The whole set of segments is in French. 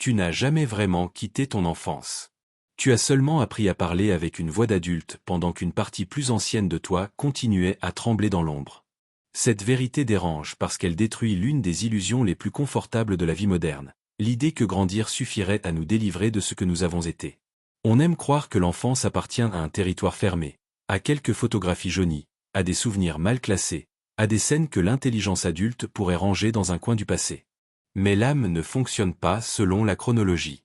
Tu n'as jamais vraiment quitté ton enfance. Tu as seulement appris à parler avec une voix d'adulte pendant qu'une partie plus ancienne de toi continuait à trembler dans l'ombre. Cette vérité dérange parce qu'elle détruit l'une des illusions les plus confortables de la vie moderne, l'idée que grandir suffirait à nous délivrer de ce que nous avons été. On aime croire que l'enfance appartient à un territoire fermé, à quelques photographies jaunies, à des souvenirs mal classés, à des scènes que l'intelligence adulte pourrait ranger dans un coin du passé. Mais l'âme ne fonctionne pas selon la chronologie.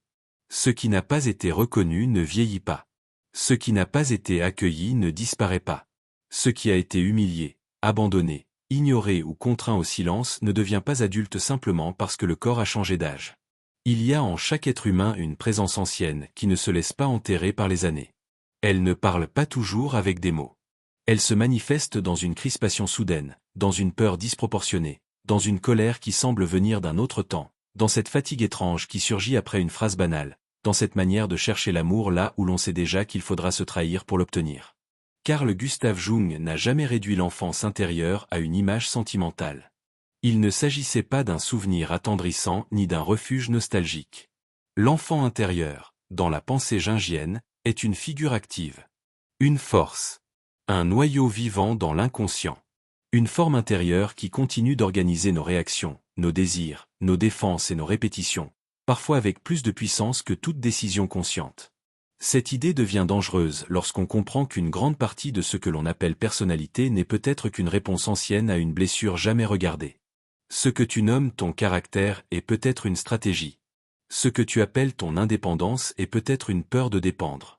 Ce qui n'a pas été reconnu ne vieillit pas. Ce qui n'a pas été accueilli ne disparaît pas. Ce qui a été humilié, abandonné, ignoré ou contraint au silence ne devient pas adulte simplement parce que le corps a changé d'âge. Il y a en chaque être humain une présence ancienne qui ne se laisse pas enterrer par les années. Elle ne parle pas toujours avec des mots. Elle se manifeste dans une crispation soudaine, dans une peur disproportionnée, dans une colère qui semble venir d'un autre temps, dans cette fatigue étrange qui surgit après une phrase banale, dans cette manière de chercher l'amour là où l'on sait déjà qu'il faudra se trahir pour l'obtenir. Carl Gustav Jung n'a jamais réduit l'enfance intérieure à une image sentimentale. Il ne s'agissait pas d'un souvenir attendrissant ni d'un refuge nostalgique. L'enfant intérieur, dans la pensée jungienne, est une figure active. Une force. Un noyau vivant dans l'inconscient. Une forme intérieure qui continue d'organiser nos réactions, nos désirs, nos défenses et nos répétitions, parfois avec plus de puissance que toute décision consciente. Cette idée devient dangereuse lorsqu'on comprend qu'une grande partie de ce que l'on appelle personnalité n'est peut-être qu'une réponse ancienne à une blessure jamais regardée. Ce que tu nommes ton caractère est peut-être une stratégie. Ce que tu appelles ton indépendance est peut-être une peur de dépendre.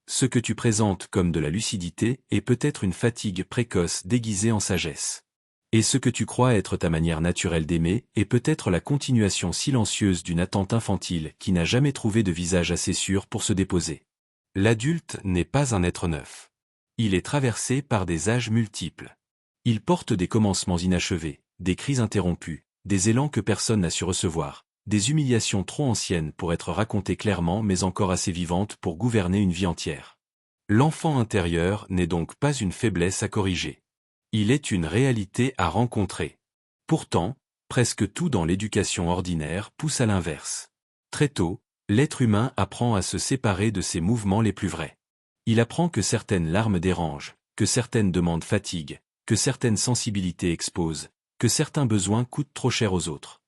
Ce que tu présentes comme de la lucidité est peut-être une fatigue précoce déguisée en sagesse. Et ce que tu crois être ta manière naturelle d'aimer est peut-être la continuation silencieuse d'une attente infantile qui n'a jamais trouvé de visage assez sûr pour se déposer. L'adulte n'est pas un être neuf. Il est traversé par des âges multiples. Il porte des commencements inachevés, des cris interrompus, des élans que personne n'a su recevoir, des humiliations trop anciennes pour être racontées clairement mais encore assez vivantes pour gouverner une vie entière. L'enfant intérieur n'est donc pas une faiblesse à corriger. Il est une réalité à rencontrer. Pourtant, presque tout dans l'éducation ordinaire pousse à l'inverse. Très tôt, l'être humain apprend à se séparer de ses mouvements les plus vrais. Il apprend que certaines larmes dérangent, que certaines demandes fatiguent, que certaines sensibilités exposent, que certains besoins coûtent trop cher aux autres.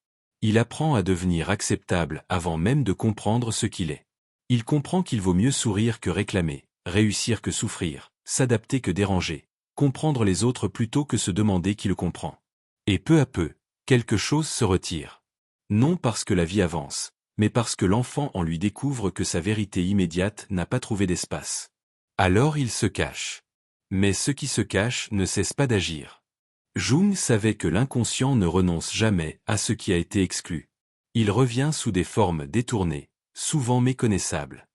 Il apprend à devenir acceptable avant même de comprendre ce qu'il est. Il comprend qu'il vaut mieux sourire que réclamer, réussir que souffrir, s'adapter que déranger, comprendre les autres plutôt que se demander qui le comprend. Et peu à peu, quelque chose se retire. Non parce que la vie avance, mais parce que l'enfant en lui découvre que sa vérité immédiate n'a pas trouvé d'espace. Alors il se cache. Mais ce qui se cache ne cesse pas d'agir. Jung savait que l'inconscient ne renonce jamais à ce qui a été exclu. Il revient sous des formes détournées, souvent méconnaissables.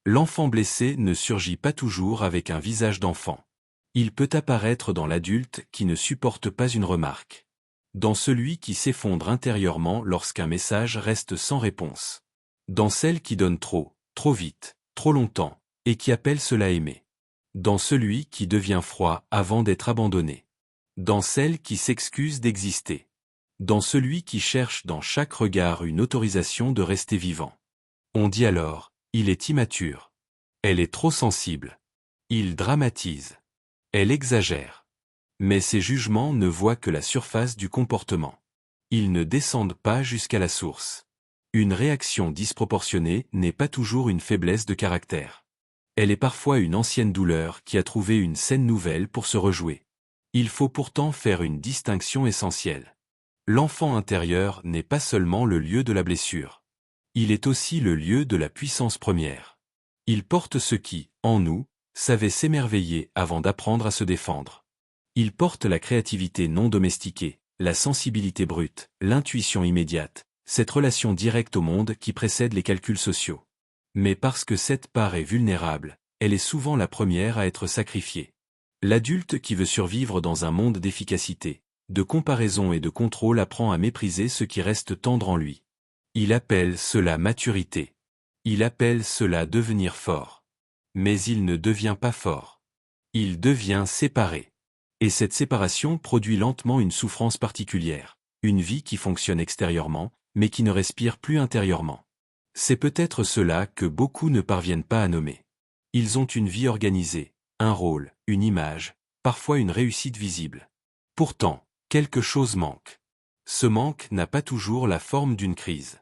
L'enfant blessé ne surgit pas toujours avec un visage d'enfant. Il peut apparaître dans l'adulte qui ne supporte pas une remarque. Dans celui qui s'effondre intérieurement lorsqu'un message reste sans réponse. Dans celle qui donne trop, trop vite, trop longtemps, et qui appelle cela aimer. Dans celui qui devient froid avant d'être abandonné. Dans celle qui s'excuse d'exister. Dans celui qui cherche dans chaque regard une autorisation de rester vivant. On dit alors, il est immature. Elle est trop sensible. Il dramatise. Elle exagère. Mais ses jugements ne voient que la surface du comportement. Ils ne descendent pas jusqu'à la source. Une réaction disproportionnée n'est pas toujours une faiblesse de caractère. Elle est parfois une ancienne douleur qui a trouvé une scène nouvelle pour se rejouer. Il faut pourtant faire une distinction essentielle. L'enfant intérieur n'est pas seulement le lieu de la blessure. Il est aussi le lieu de la puissance première. Il porte ce qui, en nous, savait s'émerveiller avant d'apprendre à se défendre. Il porte la créativité non domestiquée, la sensibilité brute, l'intuition immédiate, cette relation directe au monde qui précède les calculs sociaux. Mais parce que cette part est vulnérable, elle est souvent la première à être sacrifiée. L'adulte qui veut survivre dans un monde d'efficacité, de comparaison et de contrôle apprend à mépriser ce qui reste tendre en lui. Il appelle cela maturité. Il appelle cela devenir fort. Mais il ne devient pas fort. Il devient séparé. Et cette séparation produit lentement une souffrance particulière, une vie qui fonctionne extérieurement, mais qui ne respire plus intérieurement. C'est peut-être cela que beaucoup ne parviennent pas à nommer. Ils ont une vie organisée, un rôle, une image, parfois une réussite visible. Pourtant, quelque chose manque. Ce manque n'a pas toujours la forme d'une crise.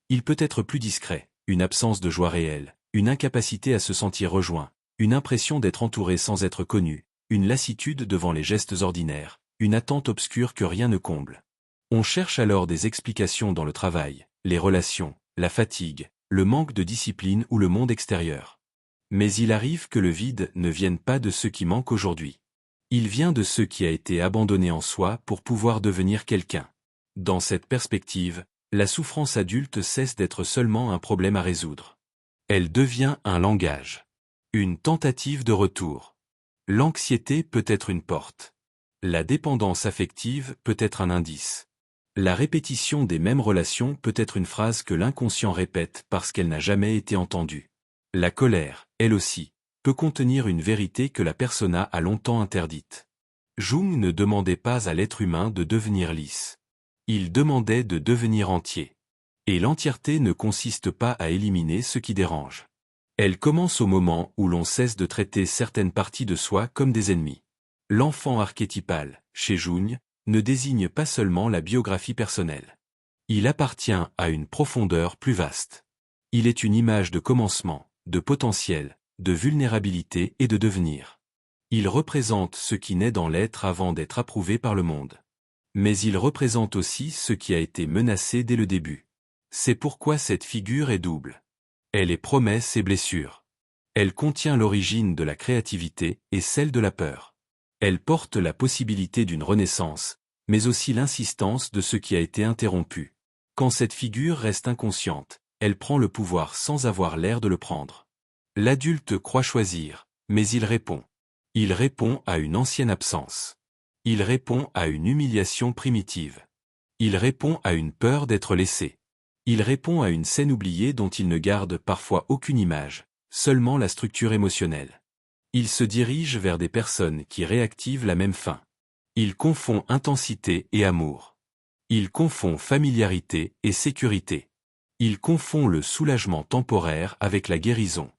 Il peut être plus discret, une absence de joie réelle, une incapacité à se sentir rejoint, une impression d'être entouré sans être connu, une lassitude devant les gestes ordinaires, une attente obscure que rien ne comble. On cherche alors des explications dans le travail, les relations, la fatigue, le manque de discipline ou le monde extérieur. Mais il arrive que le vide ne vienne pas de ce qui manque aujourd'hui. Il vient de ce qui a été abandonné en soi pour pouvoir devenir quelqu'un. Dans cette perspective, la souffrance adulte cesse d'être seulement un problème à résoudre. Elle devient un langage. Une tentative de retour. L'anxiété peut être une porte. La dépendance affective peut être un indice. La répétition des mêmes relations peut être une phrase que l'inconscient répète parce qu'elle n'a jamais été entendue. La colère, elle aussi, peut contenir une vérité que la persona a longtemps interdite. Jung ne demandait pas à l'être humain de devenir lisse. Il demandait de devenir entier. Et l'entièreté ne consiste pas à éliminer ce qui dérange. Elle commence au moment où l'on cesse de traiter certaines parties de soi comme des ennemis. L'enfant archétypal, chez Jung, ne désigne pas seulement la biographie personnelle. Il appartient à une profondeur plus vaste. Il est une image de commencement, de potentiel, de vulnérabilité et de devenir. Il représente ce qui naît dans l'être avant d'être approuvé par le monde. Mais il représente aussi ce qui a été menacé dès le début. C'est pourquoi cette figure est double. Elle est promesse et blessure. Elle contient l'origine de la créativité et celle de la peur. Elle porte la possibilité d'une renaissance, mais aussi l'insistance de ce qui a été interrompu. Quand cette figure reste inconsciente, elle prend le pouvoir sans avoir l'air de le prendre. L'adulte croit choisir, mais il répond. Il répond à une ancienne absence. Il répond à une humiliation primitive. Il répond à une peur d'être laissé. Il répond à une scène oubliée dont il ne garde parfois aucune image, seulement la structure émotionnelle. Il se dirige vers des personnes qui réactivent la même fin. Il confond intensité et amour. Il confond familiarité et sécurité. Il confond le soulagement temporaire avec la guérison.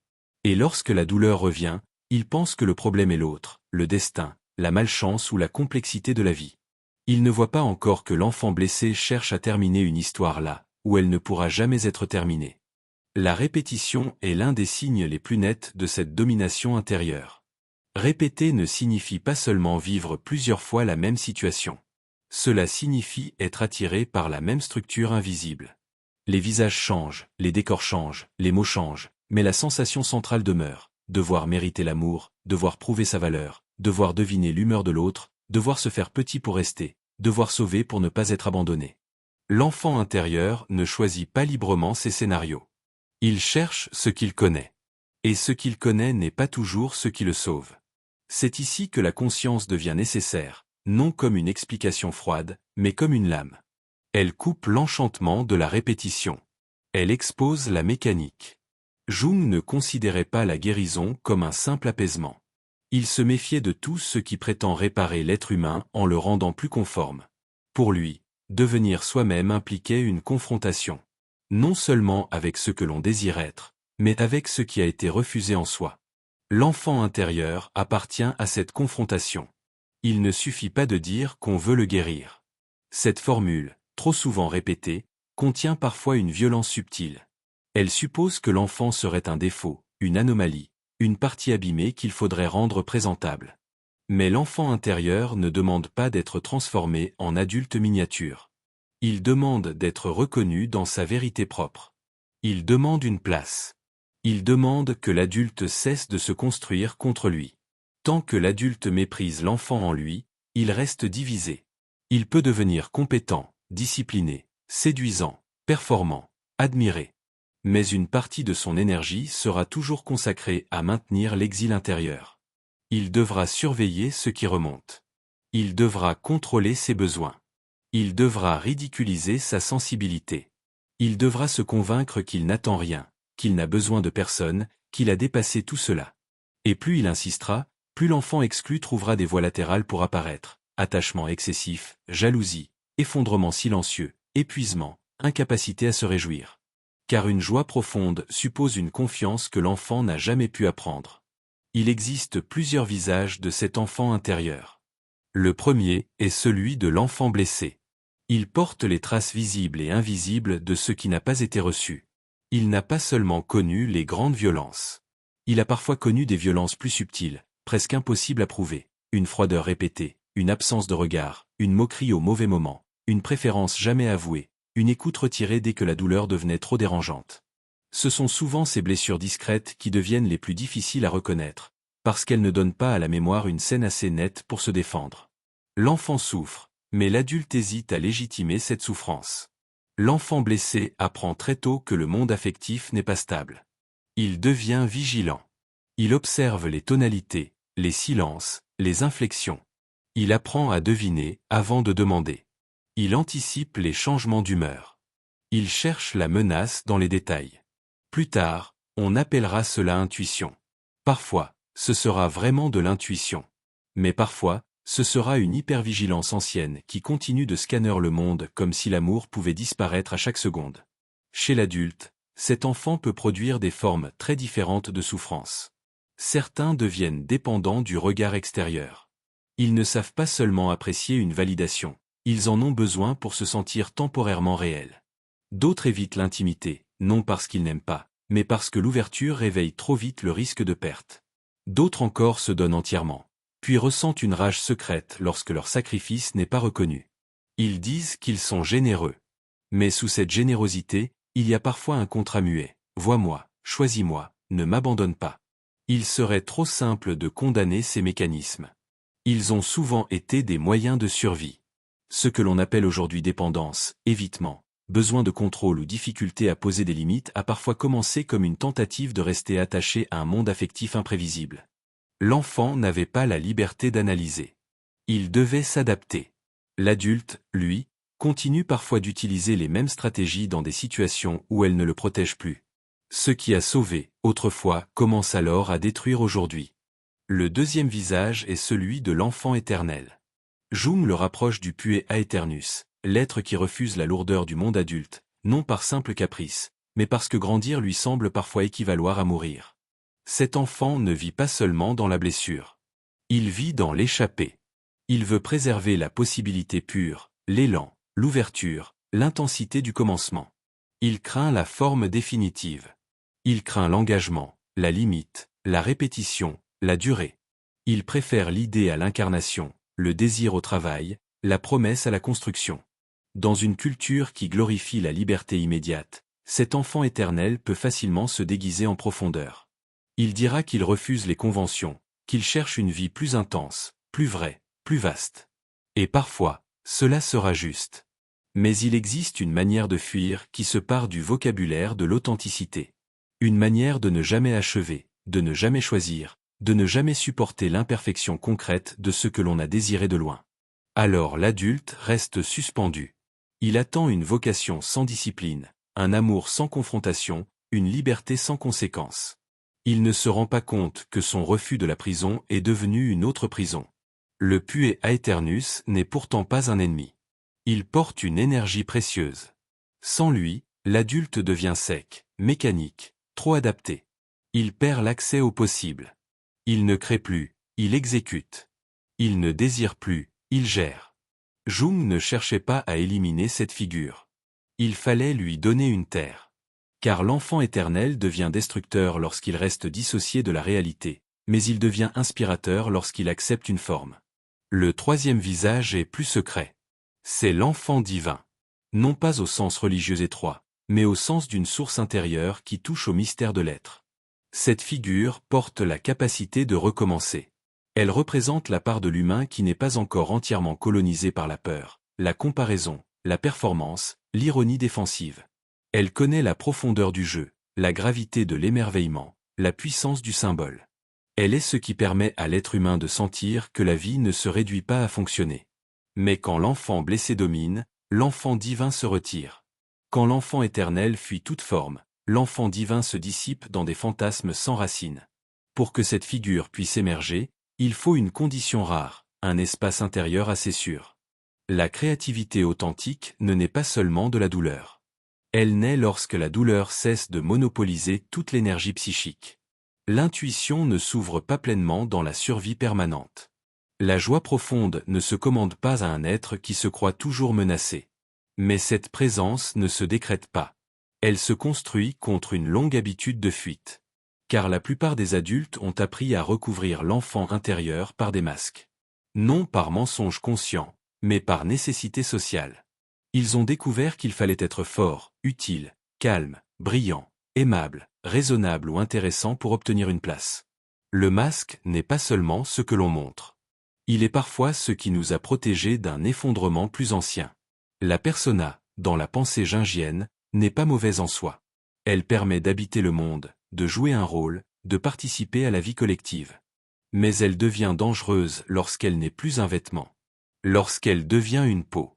Et lorsque la douleur revient, il pense que le problème est l'autre, le destin, la malchance ou la complexité de la vie. Il ne voit pas encore que l'enfant blessé cherche à terminer une histoire là, où elle ne pourra jamais être terminée. La répétition est l'un des signes les plus nets de cette domination intérieure. Répéter ne signifie pas seulement vivre plusieurs fois la même situation. Cela signifie être attiré par la même structure invisible. Les visages changent, les décors changent, les mots changent, mais la sensation centrale demeure. Devoir mériter l'amour, devoir prouver sa valeur, devoir deviner l'humeur de l'autre, devoir se faire petit pour rester, devoir sauver pour ne pas être abandonné. L'enfant intérieur ne choisit pas librement ses scénarios. Il cherche ce qu'il connaît. Et ce qu'il connaît n'est pas toujours ce qui le sauve. C'est ici que la conscience devient nécessaire, non comme une explication froide, mais comme une lame. Elle coupe l'enchantement de la répétition. Elle expose la mécanique. Jung ne considérait pas la guérison comme un simple apaisement. Il se méfiait de tout ce qui prétend réparer l'être humain en le rendant plus conforme. Pour lui, devenir soi-même impliquait une confrontation. Non seulement avec ce que l'on désire être, mais avec ce qui a été refusé en soi. L'enfant intérieur appartient à cette confrontation. Il ne suffit pas de dire qu'on veut le guérir. Cette formule, trop souvent répétée, contient parfois une violence subtile. Elle suppose que l'enfant serait un défaut, une anomalie, une partie abîmée qu'il faudrait rendre présentable. Mais l'enfant intérieur ne demande pas d'être transformé en adulte miniature. Il demande d'être reconnu dans sa vérité propre. Il demande une place. Il demande que l'adulte cesse de se construire contre lui. Tant que l'adulte méprise l'enfant en lui, il reste divisé. Il peut devenir compétent, discipliné, séduisant, performant, admiré. Mais une partie de son énergie sera toujours consacrée à maintenir l'exil intérieur. Il devra surveiller ce qui remonte. Il devra contrôler ses besoins. Il devra ridiculiser sa sensibilité. Il devra se convaincre qu'il n'attend rien, qu'il n'a besoin de personne, qu'il a dépassé tout cela. Et plus il insistera, plus l'enfant exclu trouvera des voies latérales pour apparaître. Attachement excessif, jalousie, effondrement silencieux, épuisement, incapacité à se réjouir. car une joie profonde suppose une confiance que l'enfant n'a jamais pu apprendre. Il existe plusieurs visages de cet enfant intérieur. Le premier est celui de l'enfant blessé. Il porte les traces visibles et invisibles de ce qui n'a pas été reçu. Il n'a pas seulement connu les grandes violences. Il a parfois connu des violences plus subtiles, presque impossibles à prouver, une froideur répétée, une absence de regard, une moquerie au mauvais moment, une préférence jamais avouée, une écoute retirée dès que la douleur devenait trop dérangeante. Ce sont souvent ces blessures discrètes qui deviennent les plus difficiles à reconnaître, parce qu'elles ne donnent pas à la mémoire une scène assez nette pour se défendre. L'enfant souffre, mais l'adulte hésite à légitimer cette souffrance. L'enfant blessé apprend très tôt que le monde affectif n'est pas stable. Il devient vigilant. Il observe les tonalités, les silences, les inflexions. Il apprend à deviner avant de demander. Il anticipe les changements d'humeur. Il cherche la menace dans les détails. Plus tard, on appellera cela intuition. Parfois, ce sera vraiment de l'intuition. Mais parfois, ce sera une hypervigilance ancienne qui continue de scanner le monde comme si l'amour pouvait disparaître à chaque seconde. Chez l'adulte, cet enfant peut produire des formes très différentes de souffrance. Certains deviennent dépendants du regard extérieur. Ils ne savent pas seulement apprécier une validation, ils en ont besoin pour se sentir temporairement réels. D'autres évitent l'intimité, non parce qu'ils n'aiment pas, mais parce que l'ouverture réveille trop vite le risque de perte. D'autres encore se donnent entièrement, puis ressentent une rage secrète lorsque leur sacrifice n'est pas reconnu. Ils disent qu'ils sont généreux. Mais sous cette générosité, il y a parfois un contrat muet. Vois-moi, choisis-moi, ne m'abandonne pas. Il serait trop simple de condamner ces mécanismes. Ils ont souvent été des moyens de survie. Ce que l'on appelle aujourd'hui dépendance, évitement, besoin de contrôle ou difficulté à poser des limites a parfois commencé comme une tentative de rester attaché à un monde affectif imprévisible. L'enfant n'avait pas la liberté d'analyser. Il devait s'adapter. L'adulte, lui, continue parfois d'utiliser les mêmes stratégies dans des situations où elles ne le protègent plus. Ce qui a sauvé, autrefois, commence alors à détruire aujourd'hui. Le deuxième visage est celui de l'enfant éternel. Jung le rapproche du puer aeternus, l'être qui refuse la lourdeur du monde adulte, non par simple caprice, mais parce que grandir lui semble parfois équivaloir à mourir. Cet enfant ne vit pas seulement dans la blessure. Il vit dans l'échappée. Il veut préserver la possibilité pure, l'élan, l'ouverture, l'intensité du commencement. Il craint la forme définitive. Il craint l'engagement, la limite, la répétition, la durée. Il préfère l'idée à l'incarnation, le désir au travail, la promesse à la construction. Dans une culture qui glorifie la liberté immédiate, cet enfant éternel peut facilement se déguiser en profondeur. Il dira qu'il refuse les conventions, qu'il cherche une vie plus intense, plus vraie, plus vaste. Et parfois, cela sera juste. Mais il existe une manière de fuir qui se part du vocabulaire de l'authenticité. Une manière de ne jamais achever, de ne jamais choisir, de ne jamais supporter l'imperfection concrète de ce que l'on a désiré de loin. Alors l'adulte reste suspendu. Il attend une vocation sans discipline, un amour sans confrontation, une liberté sans conséquence. Il ne se rend pas compte que son refus de la prison est devenu une autre prison. Le puer aeternus n'est pourtant pas un ennemi. Il porte une énergie précieuse. Sans lui, l'adulte devient sec, mécanique, trop adapté. Il perd l'accès au possible. Il ne crée plus, il exécute. Il ne désire plus, il gère. Jung ne cherchait pas à éliminer cette figure. Il fallait lui donner une terre. Car l'enfant éternel devient destructeur lorsqu'il reste dissocié de la réalité, mais il devient inspirateur lorsqu'il accepte une forme. Le troisième visage est plus secret. C'est l'enfant divin. Non pas au sens religieux étroit, mais au sens d'une source intérieure qui touche au mystère de l'être. Cette figure porte la capacité de recommencer. Elle représente la part de l'humain qui n'est pas encore entièrement colonisée par la peur, la comparaison, la performance, l'ironie défensive. Elle connaît la profondeur du jeu, la gravité de l'émerveillement, la puissance du symbole. Elle est ce qui permet à l'être humain de sentir que la vie ne se réduit pas à fonctionner. Mais quand l'enfant blessé domine, l'enfant divin se retire. Quand l'enfant éternel fuit toute forme, l'enfant divin se dissipe dans des fantasmes sans racines. Pour que cette figure puisse émerger, il faut une condition rare, un espace intérieur assez sûr. La créativité authentique ne naît pas seulement de la douleur. Elle naît lorsque la douleur cesse de monopoliser toute l'énergie psychique. L'intuition ne s'ouvre pas pleinement dans la survie permanente. La joie profonde ne se commande pas à un être qui se croit toujours menacé. Mais cette présence ne se décrète pas. Elle se construit contre une longue habitude de fuite. Car la plupart des adultes ont appris à recouvrir l'enfant intérieur par des masques. Non par mensonge conscient, mais par nécessité sociale. Ils ont découvert qu'il fallait être fort, utile, calme, brillant, aimable, raisonnable ou intéressant pour obtenir une place. Le masque n'est pas seulement ce que l'on montre. Il est parfois ce qui nous a protégés d'un effondrement plus ancien. La persona, dans la pensée jungienne, n'est pas mauvaise en soi. Elle permet d'habiter le monde, de jouer un rôle, de participer à la vie collective. Mais elle devient dangereuse lorsqu'elle n'est plus un vêtement. Lorsqu'elle devient une peau.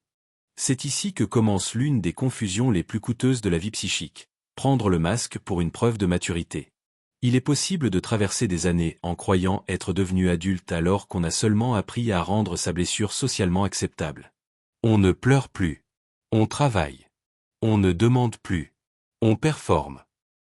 C'est ici que commence l'une des confusions les plus coûteuses de la vie psychique. Prendre le masque pour une preuve de maturité. Il est possible de traverser des années en croyant être devenu adulte alors qu'on a seulement appris à rendre sa blessure socialement acceptable. On ne pleure plus. On travaille. On ne demande plus. On performe.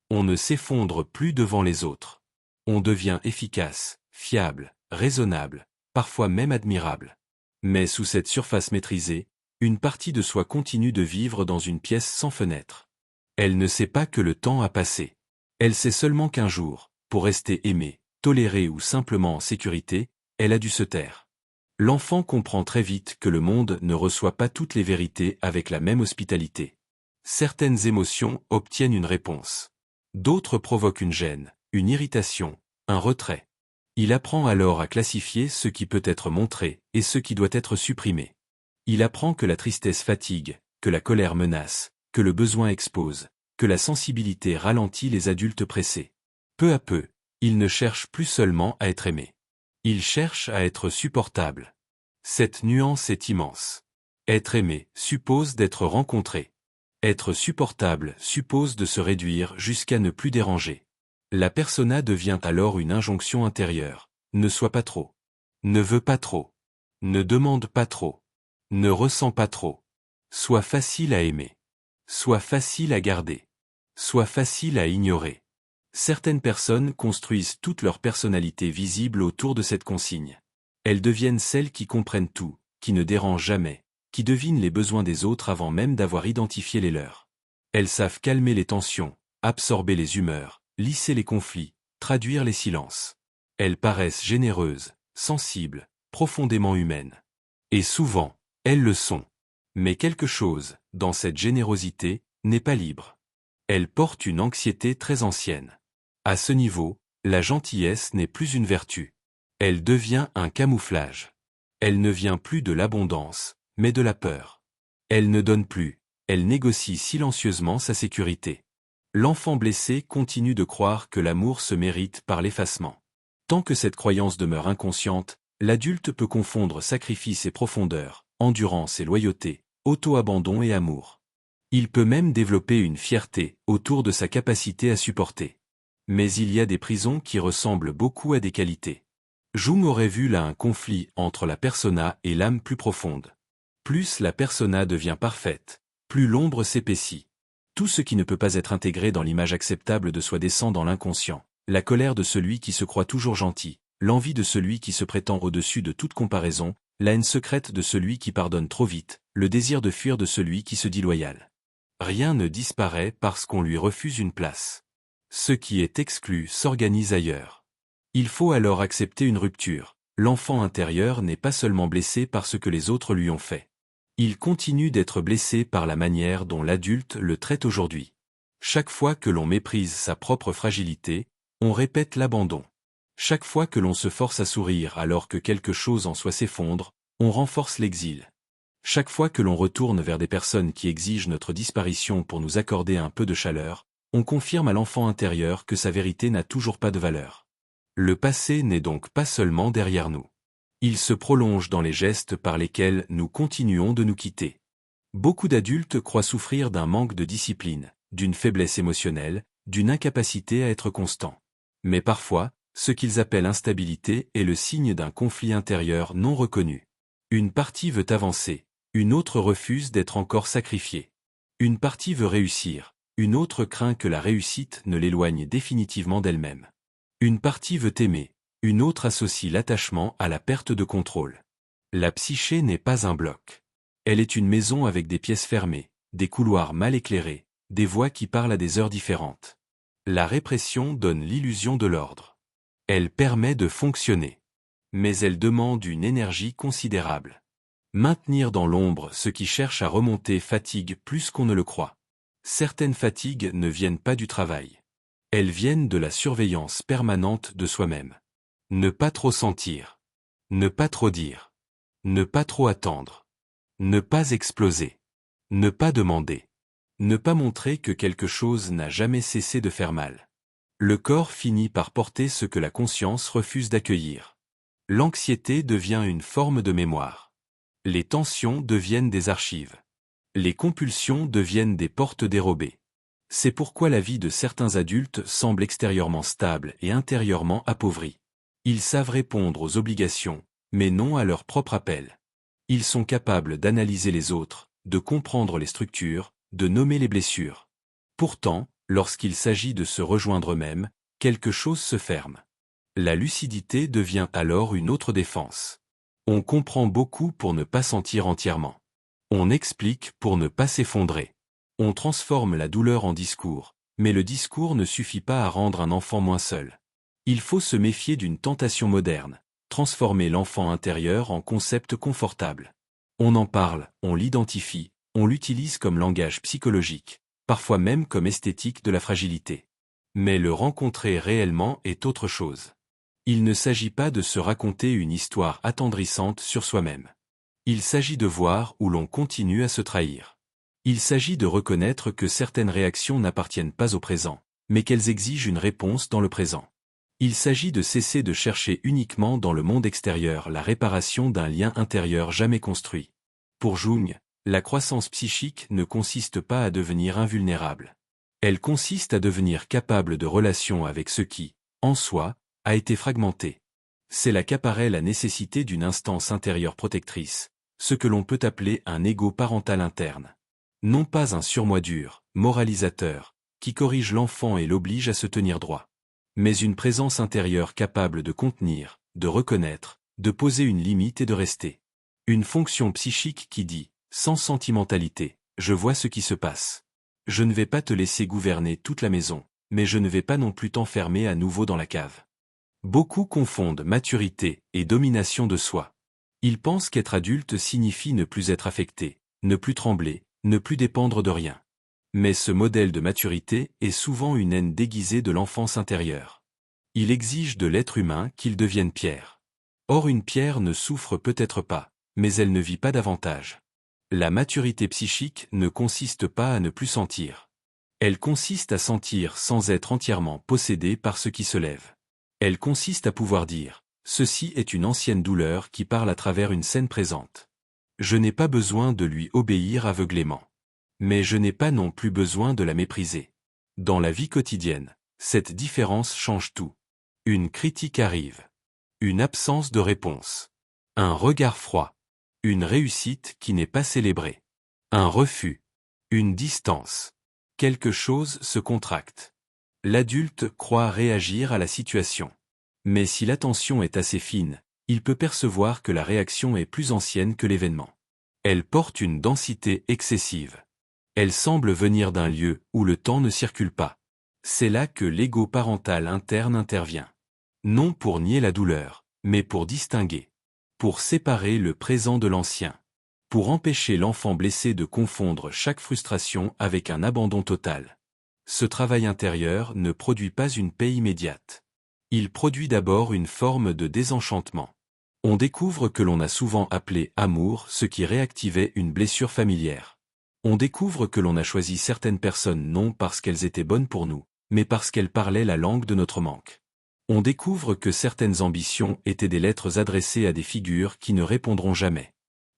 On ne s'effondre plus devant les autres. On devient efficace, fiable, raisonnable, parfois même admirable. Mais sous cette surface maîtrisée, une partie de soi continue de vivre dans une pièce sans fenêtre. Elle ne sait pas que le temps a passé. Elle sait seulement qu'un jour, pour rester aimée, tolérée ou simplement en sécurité, elle a dû se taire. L'enfant comprend très vite que le monde ne reçoit pas toutes les vérités avec la même hospitalité. Certaines émotions obtiennent une réponse. D'autres provoquent une gêne, une irritation, un retrait. Il apprend alors à classifier ce qui peut être montré et ce qui doit être supprimé. Il apprend que la tristesse fatigue, que la colère menace, que le besoin expose, que la sensibilité ralentit les adultes pressés. Peu à peu, il ne cherche plus seulement à être aimé. Il cherche à être supportable. Cette nuance est immense. Être aimé suppose d'être rencontré. Être supportable suppose de se réduire jusqu'à ne plus déranger. La persona devient alors une injonction intérieure. Ne sois pas trop. Ne veux pas trop. Ne demande pas trop. Ne ressens pas trop. Sois facile à aimer. Sois facile à garder. Sois facile à ignorer. Certaines personnes construisent toute leur personnalité visible autour de cette consigne. Elles deviennent celles qui comprennent tout, qui ne dérangent jamais, qui devinent les besoins des autres avant même d'avoir identifié les leurs. Elles savent calmer les tensions, absorber les humeurs, lisser les conflits, traduire les silences. Elles paraissent généreuses, sensibles, profondément humaines. Et souvent, elles le sont. Mais quelque chose, dans cette générosité, n'est pas libre. Elle porte une anxiété très ancienne. À ce niveau, la gentillesse n'est plus une vertu. Elle devient un camouflage. Elle ne vient plus de l'abondance, mais de la peur. Elle ne donne plus, elle négocie silencieusement sa sécurité. L'enfant blessé continue de croire que l'amour se mérite par l'effacement. Tant que cette croyance demeure inconsciente, l'adulte peut confondre sacrifice et profondeur, endurance et loyauté, auto-abandon et amour. Il peut même développer une fierté autour de sa capacité à supporter. Mais il y a des prisons qui ressemblent beaucoup à des qualités. Jung aurait vu là un conflit entre la persona et l'âme plus profonde. Plus la persona devient parfaite, plus l'ombre s'épaissit. Tout ce qui ne peut pas être intégré dans l'image acceptable de soi descend dans l'inconscient. La colère de celui qui se croit toujours gentil, l'envie de celui qui se prétend au-dessus de toute comparaison, la haine secrète de celui qui pardonne trop vite, le désir de fuir de celui qui se dit loyal. Rien ne disparaît parce qu'on lui refuse une place. Ce qui est exclu s'organise ailleurs. Il faut alors accepter une rupture. L'enfant intérieur n'est pas seulement blessé par ce que les autres lui ont fait. Il continue d'être blessé par la manière dont l'adulte le traite aujourd'hui. Chaque fois que l'on méprise sa propre fragilité, on répète l'abandon. Chaque fois que l'on se force à sourire alors que quelque chose en soi s'effondre, on renforce l'exil. Chaque fois que l'on retourne vers des personnes qui exigent notre disparition pour nous accorder un peu de chaleur, on confirme à l'enfant intérieur que sa vérité n'a toujours pas de valeur. Le passé n'est donc pas seulement derrière nous. Il se prolonge dans les gestes par lesquels nous continuons de nous quitter. Beaucoup d'adultes croient souffrir d'un manque de discipline, d'une faiblesse émotionnelle, d'une incapacité à être constant. Mais parfois, ce qu'ils appellent instabilité est le signe d'un conflit intérieur non reconnu. Une partie veut avancer, une autre refuse d'être encore sacrifiée. Une partie veut réussir, une autre craint que la réussite ne l'éloigne définitivement d'elle-même. Une partie veut aimer, une autre associe l'attachement à la perte de contrôle. La psyché n'est pas un bloc. Elle est une maison avec des pièces fermées, des couloirs mal éclairés, des voix qui parlent à des heures différentes. La répression donne l'illusion de l'ordre. Elle permet de fonctionner. Mais elle demande une énergie considérable. Maintenir dans l'ombre ce qui cherche à remonter fatigue plus qu'on ne le croit. Certaines fatigues ne viennent pas du travail. Elles viennent de la surveillance permanente de soi-même. Ne pas trop sentir. Ne pas trop dire. Ne pas trop attendre. Ne pas exploser. Ne pas demander. Ne pas montrer que quelque chose n'a jamais cessé de faire mal. Le corps finit par porter ce que la conscience refuse d'accueillir. L'anxiété devient une forme de mémoire. Les tensions deviennent des archives. Les compulsions deviennent des portes dérobées. C'est pourquoi la vie de certains adultes semble extérieurement stable et intérieurement appauvrie. Ils savent répondre aux obligations, mais non à leur propre appel. Ils sont capables d'analyser les autres, de comprendre les structures, de nommer les blessures. Pourtant, lorsqu'il s'agit de se rejoindre eux-mêmes, quelque chose se ferme. La lucidité devient alors une autre défense. On comprend beaucoup pour ne pas sentir entièrement. On explique pour ne pas s'effondrer. On transforme la douleur en discours, mais le discours ne suffit pas à rendre un enfant moins seul. Il faut se méfier d'une tentation moderne, transformer l'enfant intérieur en concept confortable. On en parle, on l'identifie, on l'utilise comme langage psychologique, parfois même comme esthétique de la fragilité. Mais le rencontrer réellement est autre chose. Il ne s'agit pas de se raconter une histoire attendrissante sur soi-même. Il s'agit de voir où l'on continue à se trahir. Il s'agit de reconnaître que certaines réactions n'appartiennent pas au présent, mais qu'elles exigent une réponse dans le présent. Il s'agit de cesser de chercher uniquement dans le monde extérieur la réparation d'un lien intérieur jamais construit. Pour Jung, la croissance psychique ne consiste pas à devenir invulnérable. Elle consiste à devenir capable de relation avec ce qui, en soi, a été fragmenté. C'est là qu'apparaît la nécessité d'une instance intérieure protectrice, ce que l'on peut appeler un ego parental interne. Non pas un surmoi dur, moralisateur, qui corrige l'enfant et l'oblige à se tenir droit. Mais une présence intérieure capable de contenir, de reconnaître, de poser une limite et de rester. Une fonction psychique qui dit, sans sentimentalité, je vois ce qui se passe. Je ne vais pas te laisser gouverner toute la maison, mais je ne vais pas non plus t'enfermer à nouveau dans la cave. Beaucoup confondent maturité et domination de soi. Ils pensent qu'être adulte signifie ne plus être affecté, ne plus trembler, ne plus dépendre de rien. Mais ce modèle de maturité est souvent une haine déguisée de l'enfance intérieure. Il exige de l'être humain qu'il devienne pierre. Or une pierre ne souffre peut-être pas, mais elle ne vit pas davantage. La maturité psychique ne consiste pas à ne plus sentir. Elle consiste à sentir sans être entièrement possédé par ce qui se lève. Elle consiste à pouvoir dire, ceci est une ancienne douleur qui parle à travers une scène présente. Je n'ai pas besoin de lui obéir aveuglément. Mais je n'ai pas non plus besoin de la mépriser. Dans la vie quotidienne, cette différence change tout. Une critique arrive. Une absence de réponse. Un regard froid. Une réussite qui n'est pas célébrée. Un refus. Une distance. Quelque chose se contracte. L'adulte croit réagir à la situation. Mais si l'attention est assez fine, il peut percevoir que la réaction est plus ancienne que l'événement. Elle porte une densité excessive. Elle semble venir d'un lieu où le temps ne circule pas. C'est là que l'ego parental interne intervient. Non pour nier la douleur, mais pour distinguer. Pour séparer le présent de l'ancien. Pour empêcher l'enfant blessé de confondre chaque frustration avec un abandon total. Ce travail intérieur ne produit pas une paix immédiate. Il produit d'abord une forme de désenchantement. On découvre que l'on a souvent appelé amour ce qui réactivait une blessure familière. On découvre que l'on a choisi certaines personnes non parce qu'elles étaient bonnes pour nous, mais parce qu'elles parlaient la langue de notre manque. On découvre que certaines ambitions étaient des lettres adressées à des figures qui ne répondront jamais.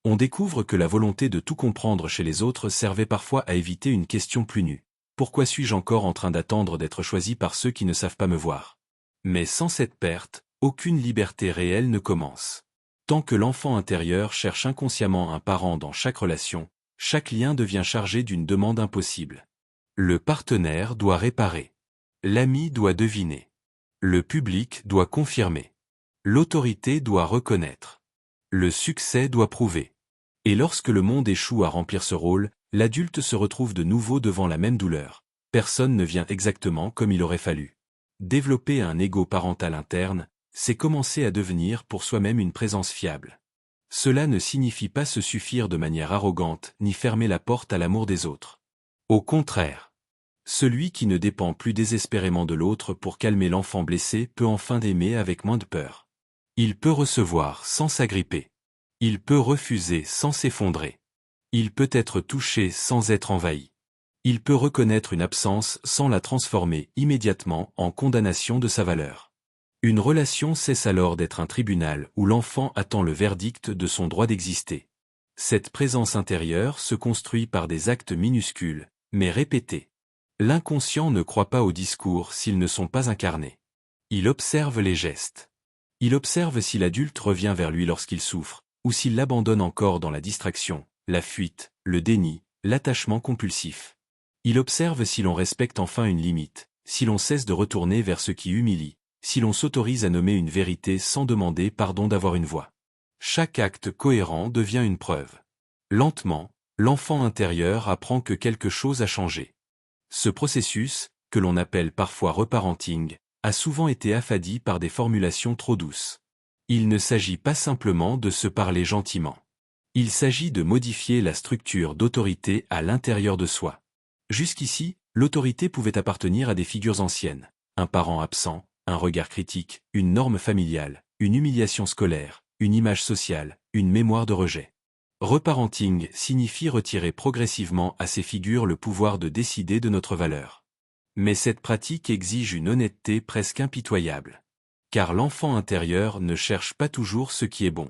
On découvre que la volonté de tout comprendre chez les autres servait parfois à éviter une question plus nue. Pourquoi suis-je encore en train d'attendre d'être choisi par ceux qui ne savent pas me voir? Mais sans cette perte, aucune liberté réelle ne commence. Tant que l'enfant intérieur cherche inconsciemment un parent dans chaque relation, Chaque lien devient chargé d'une demande impossible. Le partenaire doit réparer. L'ami doit deviner. Le public doit confirmer. L'autorité doit reconnaître. Le succès doit prouver. Et lorsque le monde échoue à remplir ce rôle, l'adulte se retrouve de nouveau devant la même douleur. Personne ne vient exactement comme il aurait fallu. Développer un ego parental interne, c'est commencer à devenir pour soi-même une présence fiable. Cela ne signifie pas se suffire de manière arrogante ni fermer la porte à l'amour des autres. Au contraire. Celui qui ne dépend plus désespérément de l'autre pour calmer l'enfant blessé peut enfin aimer avec moins de peur. Il peut recevoir sans s'agripper. Il peut refuser sans s'effondrer. Il peut être touché sans être envahi. Il peut reconnaître une absence sans la transformer immédiatement en condamnation de sa valeur. Une relation cesse alors d'être un tribunal où l'enfant attend le verdict de son droit d'exister. Cette présence intérieure se construit par des actes minuscules, mais répétés. L'inconscient ne croit pas aux discours s'ils ne sont pas incarnés. Il observe les gestes. Il observe si l'adulte revient vers lui lorsqu'il souffre, ou s'il l'abandonne encore dans la distraction, la fuite, le déni, l'attachement compulsif. Il observe si l'on respecte enfin une limite, si l'on cesse de retourner vers ce qui humilie, si l'on s'autorise à nommer une vérité sans demander pardon d'avoir une voix. Chaque acte cohérent devient une preuve. Lentement, l'enfant intérieur apprend que quelque chose a changé. Ce processus, que l'on appelle parfois reparenting, a souvent été affadi par des formulations trop douces. Il ne s'agit pas simplement de se parler gentiment. Il s'agit de modifier la structure d'autorité à l'intérieur de soi. Jusqu'ici, l'autorité pouvait appartenir à des figures anciennes, un parent absent, un regard critique, une norme familiale, une humiliation scolaire, une image sociale, une mémoire de rejet. Reparenting signifie retirer progressivement à ces figures le pouvoir de décider de notre valeur. Mais cette pratique exige une honnêteté presque impitoyable. Car l'enfant intérieur ne cherche pas toujours ce qui est bon.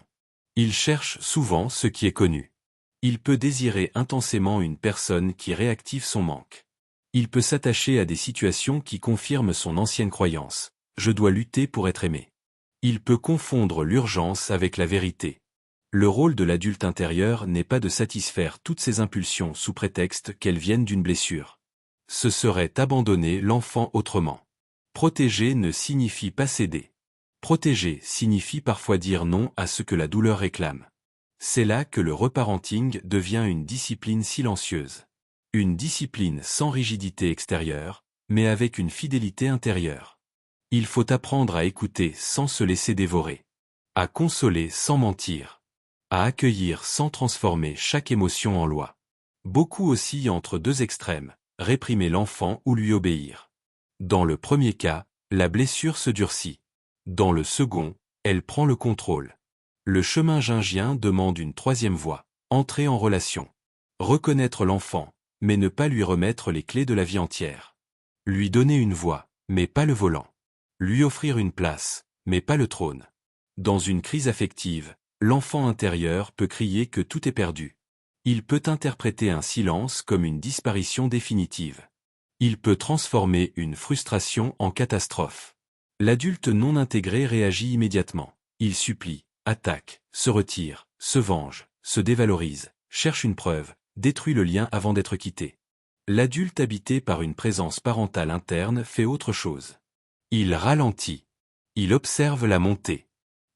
Il cherche souvent ce qui est connu. Il peut désirer intensément une personne qui réactive son manque. Il peut s'attacher à des situations qui confirment son ancienne croyance. Je dois lutter pour être aimé. Il peut confondre l'urgence avec la vérité. Le rôle de l'adulte intérieur n'est pas de satisfaire toutes ces impulsions sous prétexte qu'elles viennent d'une blessure. Ce serait abandonner l'enfant autrement. Protéger ne signifie pas céder. Protéger signifie parfois dire non à ce que la douleur réclame. C'est là que le reparenting devient une discipline silencieuse. Une discipline sans rigidité extérieure, mais avec une fidélité intérieure. Il faut apprendre à écouter sans se laisser dévorer. À consoler sans mentir. À accueillir sans transformer chaque émotion en loi. Beaucoup oscillent entre deux extrêmes, réprimer l'enfant ou lui obéir. Dans le premier cas, la blessure se durcit. Dans le second, elle prend le contrôle. Le chemin jungien demande une troisième voie, entrer en relation. Reconnaître l'enfant, mais ne pas lui remettre les clés de la vie entière. Lui donner une voix, mais pas le volant. Lui offrir une place, mais pas le trône. Dans une crise affective, l'enfant intérieur peut crier que tout est perdu. Il peut interpréter un silence comme une disparition définitive. Il peut transformer une frustration en catastrophe. L'adulte non intégré réagit immédiatement. Il supplie, attaque, se retire, se venge, se dévalorise, cherche une preuve, détruit le lien avant d'être quitté. L'adulte habité par une présence parentale interne fait autre chose. Il ralentit. Il observe la montée.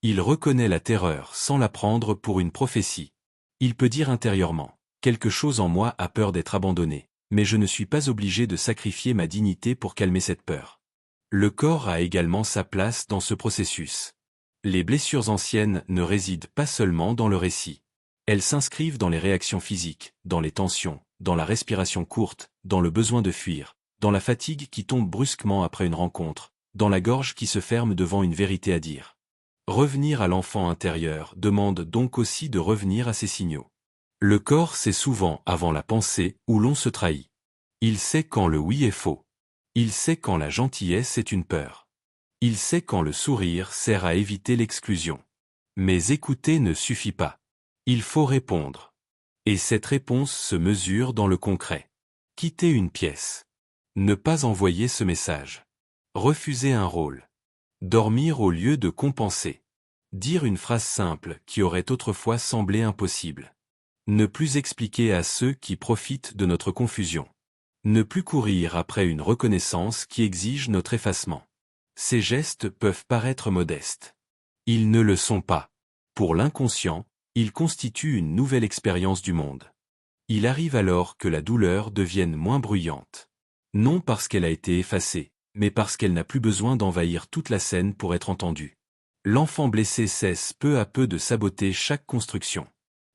Il reconnaît la terreur sans la prendre pour une prophétie. Il peut dire intérieurement, quelque chose en moi a peur d'être abandonné, mais je ne suis pas obligé de sacrifier ma dignité pour calmer cette peur. Le corps a également sa place dans ce processus. Les blessures anciennes ne résident pas seulement dans le récit. Elles s'inscrivent dans les réactions physiques, dans les tensions, dans la respiration courte, dans le besoin de fuir, dans la fatigue qui tombe brusquement après une rencontre, dans la gorge qui se ferme devant une vérité à dire. Revenir à l'enfant intérieur demande donc aussi de revenir à ces signaux. Le corps sait souvent avant la pensée où l'on se trahit. Il sait quand le oui est faux. Il sait quand la gentillesse est une peur. Il sait quand le sourire sert à éviter l'exclusion. Mais écouter ne suffit pas. Il faut répondre. Et cette réponse se mesure dans le concret. Quitter une pièce. Ne pas envoyer ce message. Refuser un rôle. Dormir au lieu de compenser. Dire une phrase simple qui aurait autrefois semblé impossible. Ne plus expliquer à ceux qui profitent de notre confusion. Ne plus courir après une reconnaissance qui exige notre effacement. Ces gestes peuvent paraître modestes. Ils ne le sont pas. Pour l'inconscient, ils constituent une nouvelle expérience du monde. Il arrive alors que la douleur devienne moins bruyante. Non parce qu'elle a été effacée, mais parce qu'elle n'a plus besoin d'envahir toute la scène pour être entendue. L'enfant blessé cesse peu à peu de saboter chaque construction.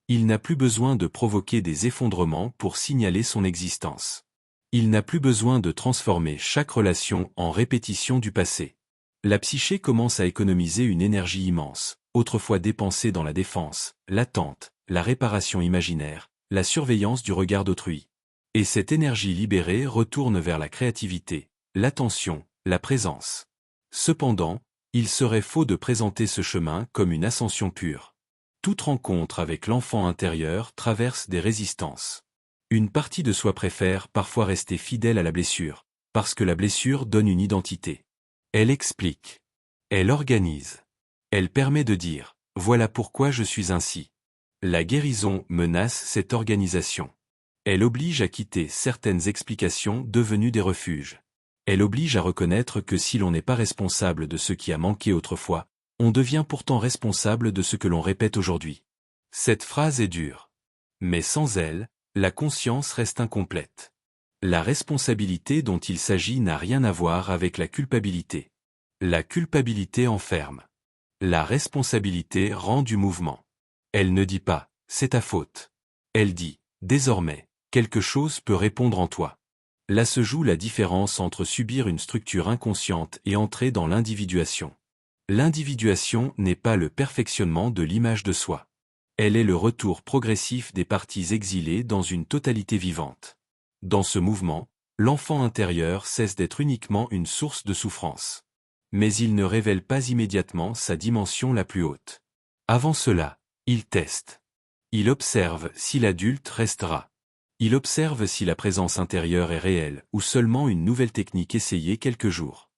Il n'a plus besoin de provoquer des effondrements pour signaler son existence. Il n'a plus besoin de transformer chaque relation en répétition du passé. La psyché commence à économiser une énergie immense, autrefois dépensée dans la défense, l'attente, la réparation imaginaire, la surveillance du regard d'autrui. Et cette énergie libérée retourne vers la créativité, l'attention, la présence. Cependant, il serait faux de présenter ce chemin comme une ascension pure. Toute rencontre avec l'enfant intérieur traverse des résistances. Une partie de soi préfère parfois rester fidèle à la blessure, parce que la blessure donne une identité. Elle explique. Elle organise. Elle permet de dire « Voilà pourquoi je suis ainsi ». La guérison menace cette organisation. Elle oblige à quitter certaines explications devenues des refuges. Elle oblige à reconnaître que si l'on n'est pas responsable de ce qui a manqué autrefois, on devient pourtant responsable de ce que l'on répète aujourd'hui. Cette phrase est dure. Mais sans elle, la conscience reste incomplète. La responsabilité dont il s'agit n'a rien à voir avec la culpabilité. La culpabilité enferme. La responsabilité rend du mouvement. Elle ne dit pas « c'est ta faute ». Elle dit « désormais, quelque chose peut répondre en toi ». Là se joue la différence entre subir une structure inconsciente et entrer dans l'individuation. L'individuation n'est pas le perfectionnement de l'image de soi. Elle est le retour progressif des parties exilées dans une totalité vivante. Dans ce mouvement, l'enfant intérieur cesse d'être uniquement une source de souffrance. Mais il ne révèle pas immédiatement sa dimension la plus haute. Avant cela, il teste. Il observe si l'adulte restera. Il observe si la présence intérieure est réelle ou seulement une nouvelle technique essayée quelques jours.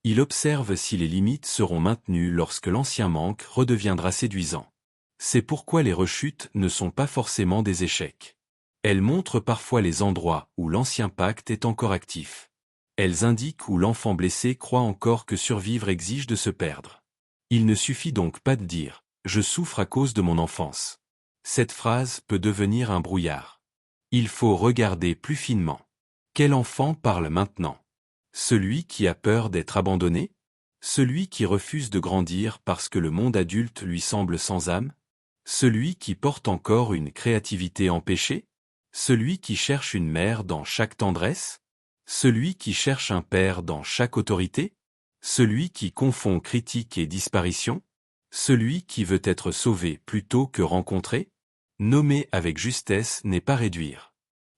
Il observe si les limites seront maintenues lorsque l'ancien manque redeviendra séduisant. C'est pourquoi les rechutes ne sont pas forcément des échecs. Elles montrent parfois les endroits où l'ancien pacte est encore actif. Elles indiquent où l'enfant blessé croit encore que survivre exige de se perdre. Il ne suffit donc pas de dire « je souffre à cause de mon enfance ». Cette phrase peut devenir un brouillard. Il faut regarder plus finement. Quel enfant parle maintenant? Celui qui a peur d'être abandonné? Celui qui refuse de grandir parce que le monde adulte lui semble sans âme? Celui qui porte encore une créativité empêchée? Celui qui cherche une mère dans chaque tendresse? Celui qui cherche un père dans chaque autorité? Celui qui confond critique et disparition? Celui qui veut être sauvé plutôt que rencontré? Nommer avec justesse n'est pas réduire.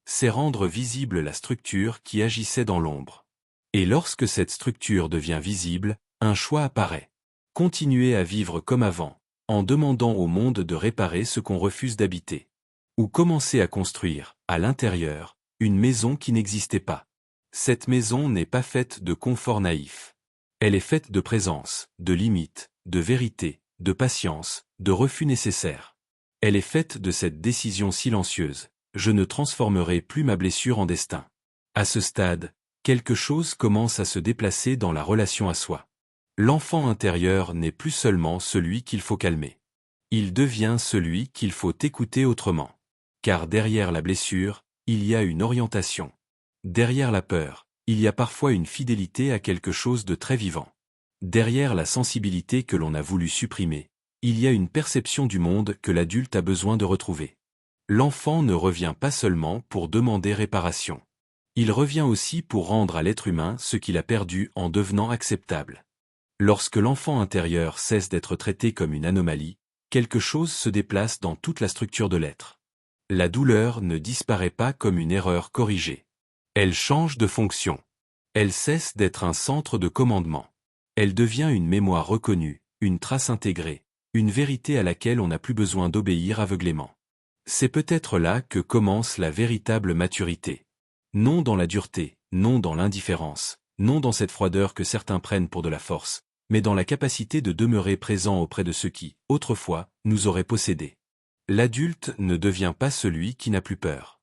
C'est rendre visible la structure qui agissait dans l'ombre. Et lorsque cette structure devient visible, un choix apparaît. Continuer à vivre comme avant, en demandant au monde de réparer ce qu'on refuse d'habiter. Ou commencer à construire, à l'intérieur, une maison qui n'existait pas. Cette maison n'est pas faite de confort naïf. Elle est faite de présence, de limites, de vérité, de patience, de refus nécessaires. Elle est faite de cette décision silencieuse. Je ne transformerai plus ma blessure en destin. À ce stade, quelque chose commence à se déplacer dans la relation à soi. L'enfant intérieur n'est plus seulement celui qu'il faut calmer. Il devient celui qu'il faut écouter autrement. Car derrière la blessure, il y a une orientation. Derrière la peur, il y a parfois une fidélité à quelque chose de très vivant. Derrière la sensibilité que l'on a voulu supprimer, il y a une perception du monde que l'adulte a besoin de retrouver. L'enfant ne revient pas seulement pour demander réparation. Il revient aussi pour rendre à l'être humain ce qu'il a perdu en devenant acceptable. Lorsque l'enfant intérieur cesse d'être traité comme une anomalie, quelque chose se déplace dans toute la structure de l'être. La douleur ne disparaît pas comme une erreur corrigée. Elle change de fonction. Elle cesse d'être un centre de commandement. Elle devient une mémoire reconnue, une trace intégrée, une vérité à laquelle on n'a plus besoin d'obéir aveuglément. C'est peut-être là que commence la véritable maturité. Non dans la dureté, non dans l'indifférence, non dans cette froideur que certains prennent pour de la force, mais dans la capacité de demeurer présent auprès de ceux qui, autrefois, nous auraient possédés. L'adulte ne devient pas celui qui n'a plus peur.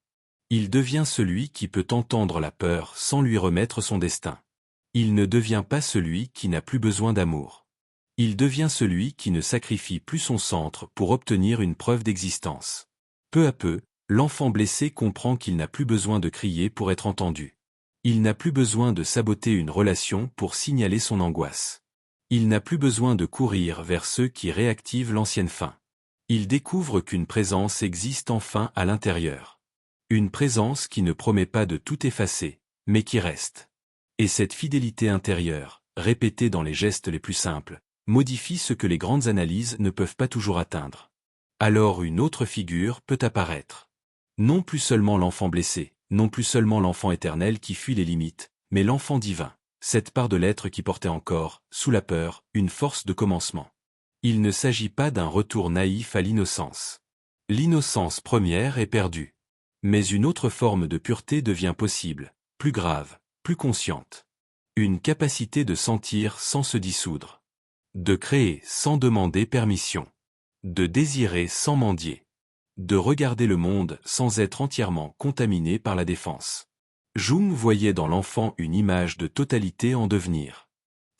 Il devient celui qui peut entendre la peur sans lui remettre son destin. Il ne devient pas celui qui n'a plus besoin d'amour. Il devient celui qui ne sacrifie plus son centre pour obtenir une preuve d'existence. Peu à peu, l'enfant blessé comprend qu'il n'a plus besoin de crier pour être entendu. Il n'a plus besoin de saboter une relation pour signaler son angoisse. Il n'a plus besoin de courir vers ceux qui réactivent l'ancienne faim. Il découvre qu'une présence existe enfin à l'intérieur. Une présence qui ne promet pas de tout effacer, mais qui reste. Et cette fidélité intérieure, répétée dans les gestes les plus simples, modifie ce que les grandes analyses ne peuvent pas toujours atteindre. Alors une autre figure peut apparaître. Non plus seulement l'enfant blessé, non plus seulement l'enfant éternel qui fuit les limites, mais l'enfant divin, cette part de l'être qui portait encore, sous la peur, une force de commencement. Il ne s'agit pas d'un retour naïf à l'innocence. L'innocence première est perdue. Mais une autre forme de pureté devient possible, plus grave, plus consciente. Une capacité de sentir sans se dissoudre. De créer sans demander permission. De désirer sans mendier. De regarder le monde sans être entièrement contaminé par la défense. Jung voyait dans l'enfant une image de totalité en devenir.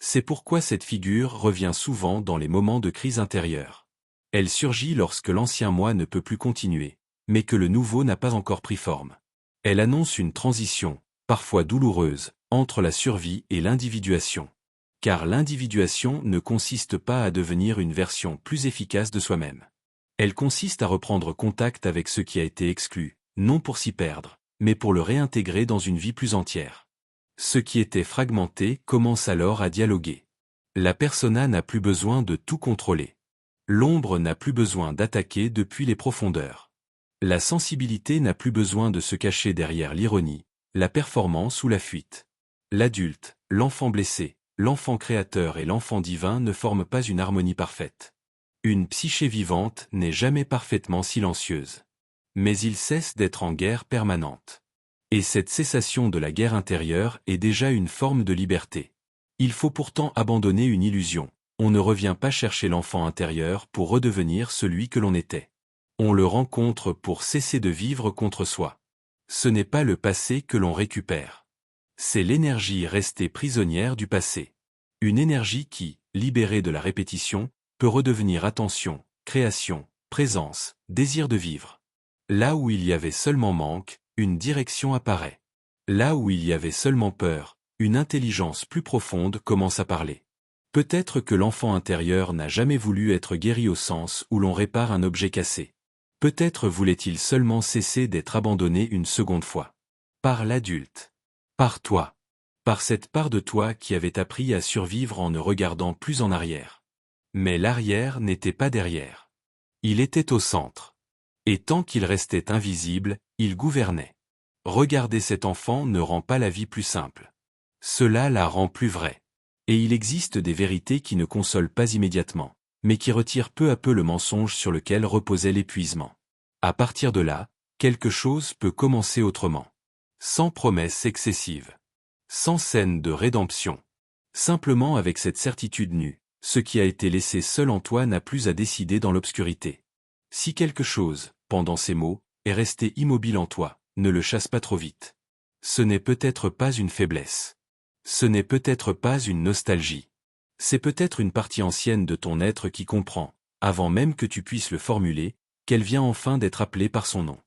C'est pourquoi cette figure revient souvent dans les moments de crise intérieure. Elle surgit lorsque l'ancien moi ne peut plus continuer, mais que le nouveau n'a pas encore pris forme. Elle annonce une transition, parfois douloureuse, entre la survie et l'individuation. Car l'individuation ne consiste pas à devenir une version plus efficace de soi-même. Elle consiste à reprendre contact avec ce qui a été exclu, non pour s'y perdre, mais pour le réintégrer dans une vie plus entière. Ce qui était fragmenté commence alors à dialoguer. La persona n'a plus besoin de tout contrôler. L'ombre n'a plus besoin d'attaquer depuis les profondeurs. La sensibilité n'a plus besoin de se cacher derrière l'ironie, la performance ou la fuite. L'adulte, l'enfant blessé, l'enfant créateur et l'enfant divin ne forment pas une harmonie parfaite. Une psyché vivante n'est jamais parfaitement silencieuse. Mais il cesse d'être en guerre permanente. Et cette cessation de la guerre intérieure est déjà une forme de liberté. Il faut pourtant abandonner une illusion. On ne revient pas chercher l'enfant intérieur pour redevenir celui que l'on était. On le rencontre pour cesser de vivre contre soi. Ce n'est pas le passé que l'on récupère. C'est l'énergie restée prisonnière du passé. Une énergie qui, libérée de la répétition, peut redevenir attention, création, présence, désir de vivre. Là où il y avait seulement manque, une direction apparaît. Là où il y avait seulement peur, une intelligence plus profonde commence à parler. Peut-être que l'enfant intérieur n'a jamais voulu être guéri au sens où l'on répare un objet cassé. Peut-être voulait-il seulement cesser d'être abandonné une seconde fois. Par l'adulte. Par toi. Par cette part de toi qui avait appris à survivre en ne regardant plus en arrière. Mais l'arrière n'était pas derrière. Il était au centre. Et tant qu'il restait invisible, il gouvernait. Regarder cet enfant ne rend pas la vie plus simple. Cela la rend plus vraie. Et il existe des vérités qui ne consolent pas immédiatement, mais qui retirent peu à peu le mensonge sur lequel reposait l'épuisement. À partir de là, quelque chose peut commencer autrement. Sans promesse excessive. Sans scène de rédemption. Simplement avec cette certitude nue, ce qui a été laissé seul en toi n'a plus à décider dans l'obscurité. Si quelque chose, pendant ces mots, est resté immobile en toi, ne le chasse pas trop vite. Ce n'est peut-être pas une faiblesse. Ce n'est peut-être pas une nostalgie. C'est peut-être une partie ancienne de ton être qui comprend, avant même que tu puisses le formuler, qu'elle vient enfin d'être appelée par son nom.